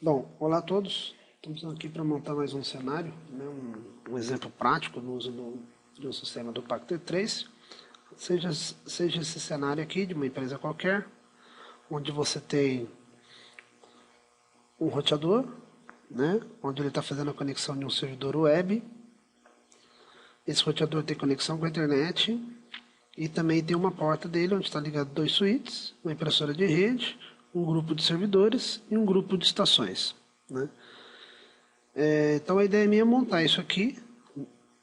Bom, olá a todos. Estamos aqui para montar mais um cenário, né? Um exemplo prático no uso de um sistema do Pacto 3. Seja esse cenário aqui de uma empresa qualquer, onde você tem um roteador, né? Onde ele está fazendo a conexão de um servidor web. Esse roteador tem conexão com a internet e também tem uma porta dele onde está ligado dois switches, uma impressora de rede, um grupo de servidores e um grupo de estações, né? Então a ideia minha é montar isso aqui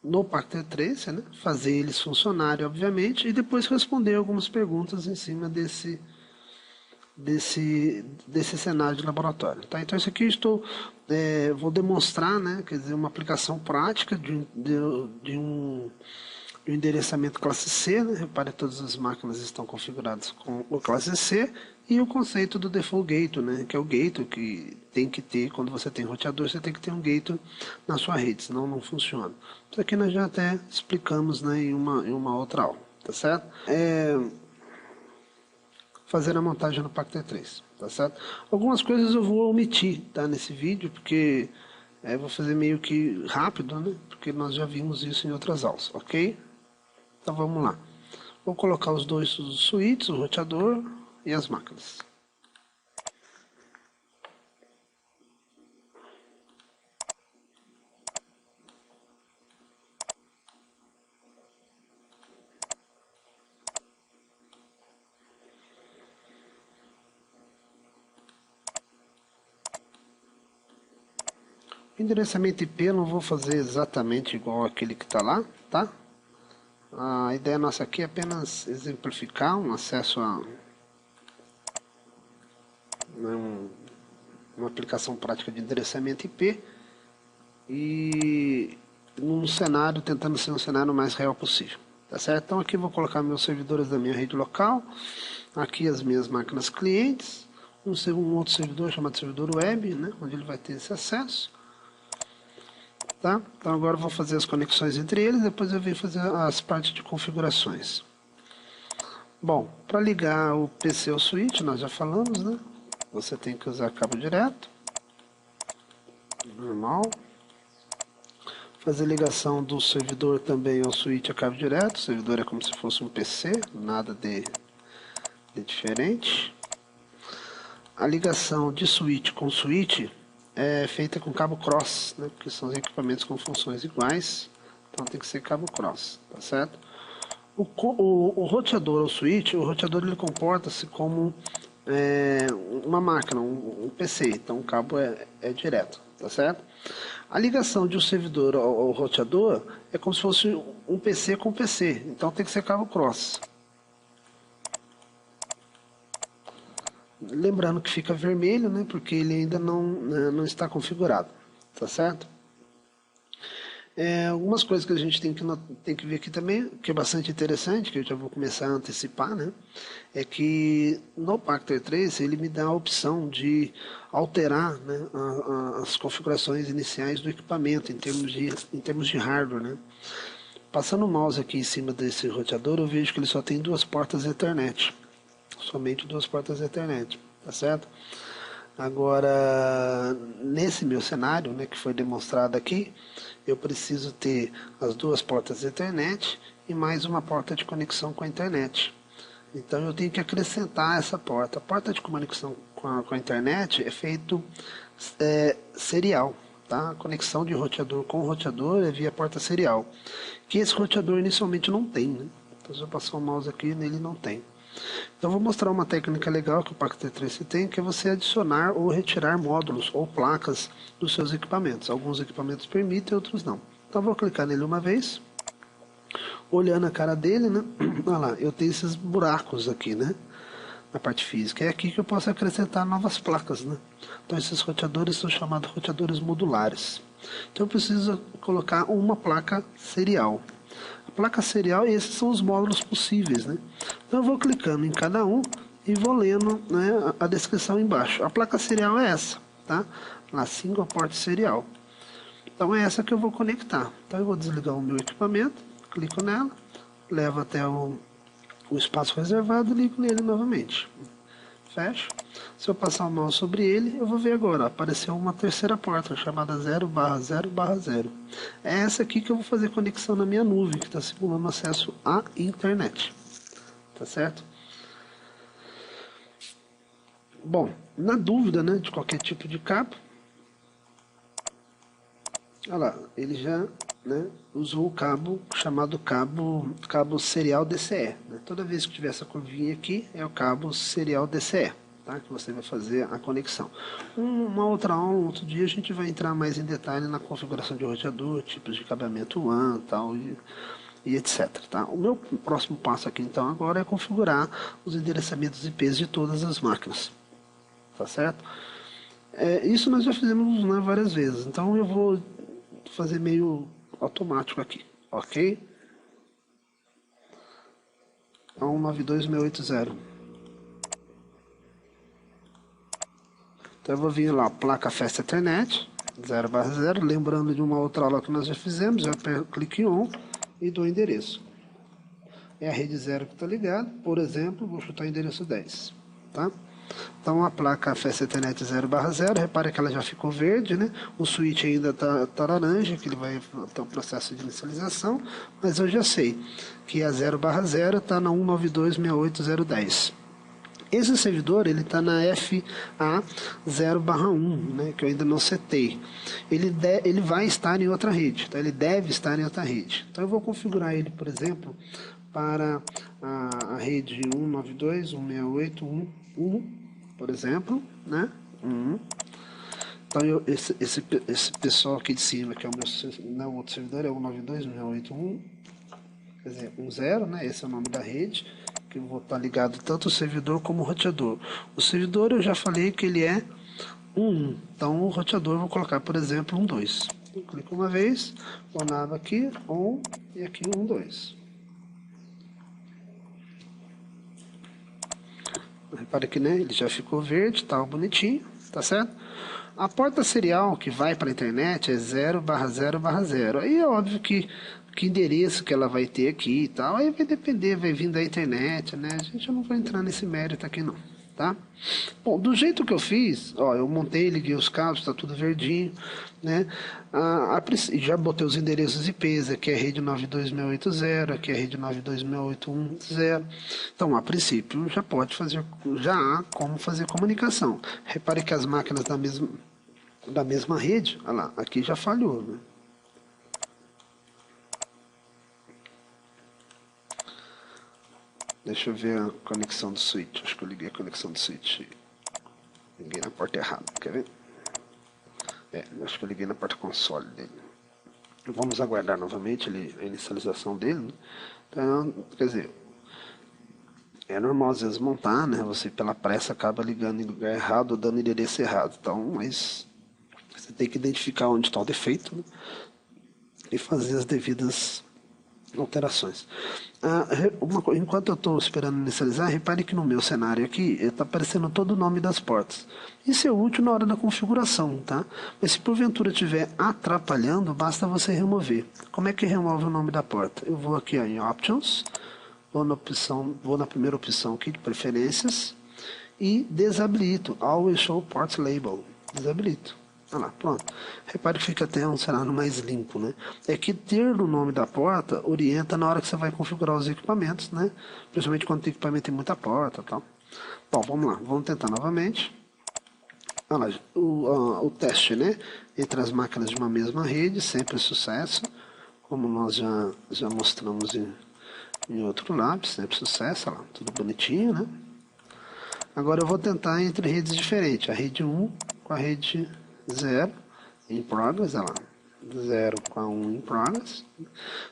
no Pacto 3, né? Fazer eles funcionarem, obviamente, e depois responder algumas perguntas em cima desse cenário de laboratório. Tá? Então isso aqui vou demonstrar, né? Quer dizer, uma aplicação prática de um endereçamento classe C, né? Repare, todas as máquinas estão configuradas com o classe C, e o conceito do default gate, né? Que é o gate que tem que ter, quando você tem roteador, você tem que ter um gate na sua rede, senão não funciona. Isso aqui nós já até explicamos, né, em uma outra aula, tá certo? Fazer a montagem no Pacto 3, tá certo? Algumas coisas eu vou omitir, tá, nesse vídeo, porque vou fazer meio que rápido, né? Porque nós já vimos isso em outras aulas, ok? Então vamos lá. Vou colocar os dois switches, o roteador e as máquinas. O endereçamento IP eu não vou fazer exatamente igual aquele que está lá, tá? A ideia nossa aqui é apenas exemplificar um acesso a uma aplicação prática de endereçamento IP e num cenário, tentando ser um cenário mais real possível, tá certo? Então aqui eu vou colocar meus servidores da minha rede local, aqui as minhas máquinas clientes, um outro servidor chamado servidor web, né, onde ele vai ter esse acesso. Tá? Então agora eu vou fazer as conexões entre eles, depois eu venho fazer as partes de configurações. Bom, para ligar o PC ao switch, nós já falamos, né? Você tem que usar cabo direto, normal. Fazer ligação do servidor também ao switch a cabo direto. O servidor é como se fosse um PC, nada de diferente. A ligação de switch com switch é feita com cabo cross, né? Porque são os equipamentos com funções iguais, então tem que ser cabo cross, tá certo? O roteador ou switch, o roteador ele comporta-se como uma máquina, um PC, então o cabo é direto, tá certo? A ligação de um servidor ao roteador é como se fosse um PC com PC, então tem que ser cabo cross. Lembrando que fica vermelho, né, porque ele ainda não está configurado, tá certo? Algumas coisas que a gente tem que ver aqui também, que é bastante interessante, que eu já vou começar a antecipar, né, é que no Pacto 3 ele me dá a opção de alterar, né, as configurações iniciais do equipamento em termos de hardware, né. Passando o mouse aqui em cima desse roteador, eu vejo que ele só tem duas portas Ethernet. Somente duas portas Ethernet, tá certo? Agora, nesse meu cenário, né, que foi demonstrado aqui, eu preciso ter as duas portas Ethernet e mais uma porta de conexão com a internet. Então eu tenho que acrescentar essa porta. A porta de conexão com a internet é feito serial. Tá? A conexão de roteador com roteador é via porta serial, que esse roteador inicialmente não tem, né? Então se eu passar o mouse aqui, nele não tem. Então vou mostrar uma técnica legal que o Pacto 3 tem, que é você adicionar ou retirar módulos ou placas dos seus equipamentos. Alguns equipamentos permitem, outros não. Então vou clicar nele uma vez, olhando a cara dele, né? Olha lá, eu tenho esses buracos aqui, né? Na parte física. É aqui que eu posso acrescentar novas placas, né? Então esses roteadores são chamados roteadores modulares. Então eu preciso colocar uma placa serial. A placa serial, e esses são os módulos possíveis, né? Então eu vou clicando em cada um e vou lendo, né, a descrição embaixo. A placa serial é essa, tá? Na single port serial. Então é essa que eu vou conectar. Então eu vou desligar o meu equipamento, clico nela, levo até o espaço reservado e ligo nele novamente. fecho. Se eu passar o mouse sobre ele, eu vou ver agora, apareceu uma terceira porta chamada 0/0/0. É essa aqui que eu vou fazer conexão na minha nuvem, que está simulando acesso à internet. Tá certo? Bom, na dúvida, né, de qualquer tipo de cabo, olha lá, ele já, né, usou o cabo chamado cabo serial DCE. Né? Toda vez que tiver essa curvinha aqui, é o cabo serial DCE, tá? Que você vai fazer a conexão. Uma outra aula, um outro dia, a gente vai entrar mais em detalhe na configuração de roteador, tipos de cabeamento WAN tal, e etc. Tá? O meu próximo passo aqui, então, agora é configurar os endereçamentos IPs de todas as máquinas. Tá certo? Isso nós já fizemos, né, várias vezes, então eu vou fazer meio automático aqui, ok? 192.168.0. Então eu vou vir lá, placa Fast Ethernet 0/0, lembrando de uma outra aula que nós já fizemos, eu clico em ON e dou o endereço. É a rede 0 que está ligada, por exemplo, vou chutar o endereço 10, tá? Então a placa Fast Ethernet 0/0, repare que ela já ficou verde, né? O switch ainda tá laranja, que ele vai ter um processo de inicialização, mas eu já sei que a 0/0 está na 192.168.0.10. Esse servidor ele está na FA 0/1, né, que eu ainda não setei. Ele vai estar em outra rede, tá? Ele deve estar em outra rede. Então eu vou configurar ele, por exemplo, para a rede 192.168.1, por exemplo, né? Então esse pessoal aqui de cima, que é o meu outro servidor, é 192.168.1, quer dizer, 10, né? Esse é o nome da rede, que eu vou estar ligado tanto o servidor como o roteador. O servidor eu já falei que ele é 1, então o roteador eu vou colocar, por exemplo, 12. Eu clico uma vez, vou nada aqui, on, e aqui 12. Repare que, né, ele já ficou verde, tá bonitinho, tá certo? A porta serial que vai para a internet é 0/0/0. Aí é óbvio que endereço que ela vai ter aqui e tal, aí vai depender, vai vir da internet, né? A gente não vai entrar nesse mérito aqui não, tá? Bom, do jeito que eu fiz, ó, eu montei, liguei os cabos, tá tudo verdinho, né? Já botei os endereços IPs, aqui é a rede 92.168.0, aqui é a rede 92.168.1.0. Então, a princípio, já há como fazer comunicação. Repare que as máquinas da mesma rede, olha lá, aqui já falhou, né? Deixa eu ver a conexão do switch. Acho que eu liguei a conexão do switch. Liguei na porta errada. Quer ver? Acho que eu liguei na porta console dele. Vamos aguardar novamente a inicialização dele. Né? Então, quer dizer, é normal às vezes montar, né? Você pela pressa acaba ligando em lugar errado ou dando endereço errado. Então, mas você tem que identificar onde está o defeito, né? E fazer as devidas alterações. Enquanto eu estou esperando inicializar, repare que no meu cenário aqui está aparecendo todo o nome das portas. Isso é útil na hora da configuração, tá? Mas se porventura estiver atrapalhando, basta você remover. Como é que remove o nome da porta? Eu vou aqui em Options, vou na primeira opção aqui de preferências e desabilito Always Show Port Label. Desabilito. Olha lá, pronto. Repare que fica até um cenário mais limpo, né? É que ter o nome da porta orienta na hora que você vai configurar os equipamentos, né? Principalmente quando o equipamento tem muita porta e tal. Bom, vamos lá, vamos tentar novamente. Olha lá, o teste, né? Entre as máquinas de uma mesma rede, sempre sucesso. Como nós já mostramos em outro lab, sempre sucesso, olha lá, tudo bonitinho, né? Agora eu vou tentar entre redes diferentes, a rede 1 com a rede 0 em progress, olha lá, 0 com a 1 em progress.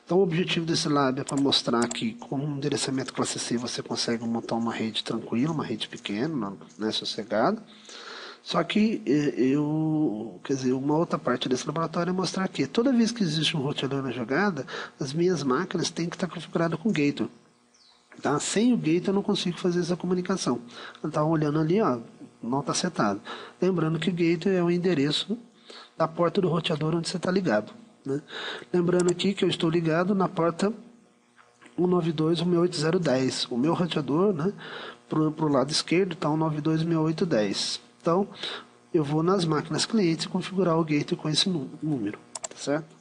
Então o objetivo desse lab é para mostrar que com um endereçamento classe C você consegue montar uma rede tranquila, uma rede pequena, né, sossegada. Só que quer dizer, uma outra parte desse laboratório é mostrar que toda vez que existe um roteador na jogada, as minhas máquinas têm que estar configuradas com gateway. Tá? Sem o gateway eu não consigo fazer essa comunicação. Então, olhando ali, ó, não está setado. Lembrando que o gateway é o endereço da porta do roteador onde você está ligado. Né? Lembrando aqui que eu estou ligado na porta 192.168.0.10. O meu roteador, né, para o lado esquerdo está um 926810. Então, eu vou nas máquinas clientes e configurar o gateway com esse número, tá certo?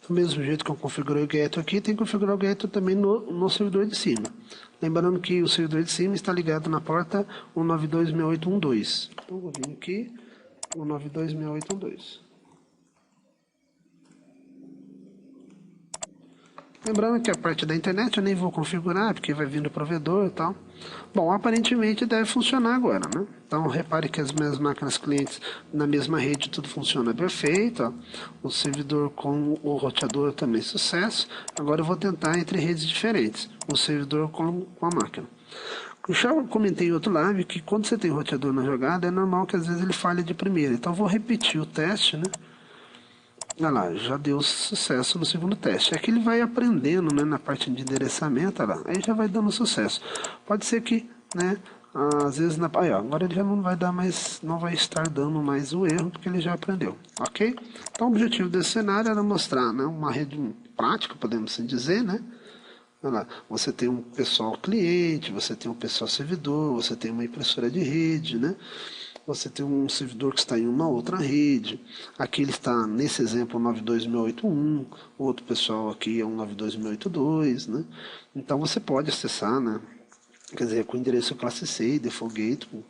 Do mesmo jeito que eu configurei o gateway aqui, tem que configurar o gateway também no servidor de cima. Lembrando que o servidor de cima está ligado na porta 1926812. Então, vou vir aqui, 1926812. Lembrando que a parte da internet eu nem vou configurar, porque vai vir do provedor e tal. Bom, aparentemente deve funcionar agora, né? Então, repare que as minhas máquinas clientes na mesma rede, tudo funciona perfeito. Ó. O servidor com o roteador também sucesso. Agora eu vou tentar entre redes diferentes. O servidor com a máquina. Eu já comentei em outro live que quando você tem roteador na jogada, é normal que às vezes ele falhe de primeira. Então, eu vou repetir o teste, né? Olha lá, já deu sucesso no segundo teste. Aqui ele vai aprendendo, né, na parte de endereçamento, olha lá, aí já vai dando sucesso. Pode ser que, né, às vezes, aí, ó, agora ele já não vai dar mais, não vai estar dando mais o erro, porque ele já aprendeu, ok? Então o objetivo desse cenário era mostrar, né, uma rede prática, podemos assim dizer, né? Olha lá, você tem um pessoal cliente, você tem um pessoal servidor, você tem uma impressora de rede, né? Você tem um servidor que está em uma outra rede. Aqui ele está, nesse exemplo, 92681. O outro pessoal aqui é um 92682, né? Então você pode acessar, né? Quer dizer, com o endereço classe C e default gateway,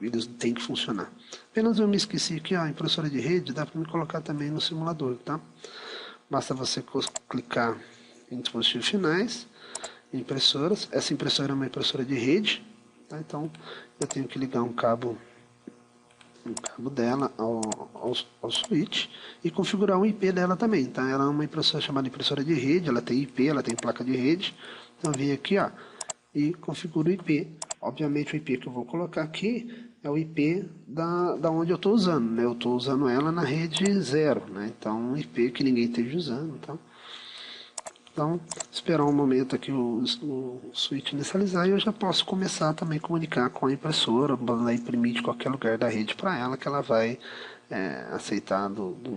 eles têm que funcionar. Apenas eu me esqueci que a impressora de rede dá para me colocar também no simulador, tá? Basta você clicar em dispositivos finais, impressoras. Essa impressora é uma impressora de rede, tá? Então eu tenho que ligar um cabo dela ao switch e configurar o IP dela também, tá? Ela é uma impressora chamada impressora de rede, ela tem IP, ela tem placa de rede. Então eu venho aqui, ó, e configuro o IP. Obviamente o IP que eu vou colocar aqui é o IP da onde eu estou usando, né? Eu estou usando ela na rede 0, né? Então um IP que ninguém esteja usando, tá? Então, esperar um momento aqui o switch inicializar e eu já posso começar também a comunicar com a impressora, mandar imprimir de qualquer lugar da rede para ela, que ela vai aceitar do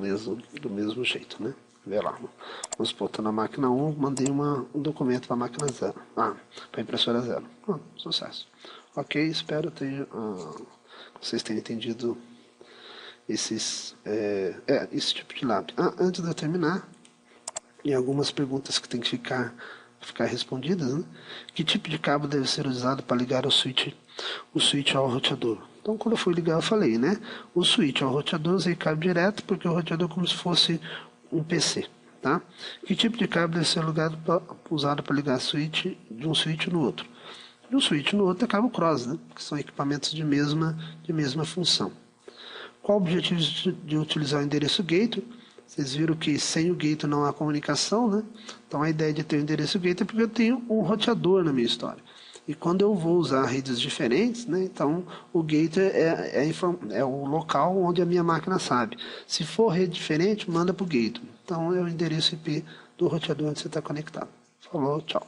mesmo jeito, né? Vê lá. Vamos supor, estou na máquina 1, mandei um documento para a máquina 0. Para a impressora 0. Sucesso. Ok, espero vocês tenham entendido esse tipo de lab. Antes de eu terminar, e algumas perguntas que tem que ficar respondidas, né? Que tipo de cabo deve ser usado para ligar o switch ao roteador? Então, quando eu fui ligar, eu falei, né? O switch ao roteador usei cabo direto, porque o roteador é como se fosse um PC, tá? Que tipo de cabo deve ser usado para ligar de um switch no outro? De um switch no outro é cabo cross, né? Que são equipamentos de mesma função. Qual o objetivo de utilizar o endereço gateway? Vocês viram que sem o gateway não há comunicação, né? Então a ideia de ter o endereço gateway é porque eu tenho um roteador na minha história. E quando eu vou usar redes diferentes, né? Então o gateway é o local onde a minha máquina sabe. Se for rede diferente, manda para o gateway. Então é o endereço IP do roteador onde você está conectado. Falou, tchau.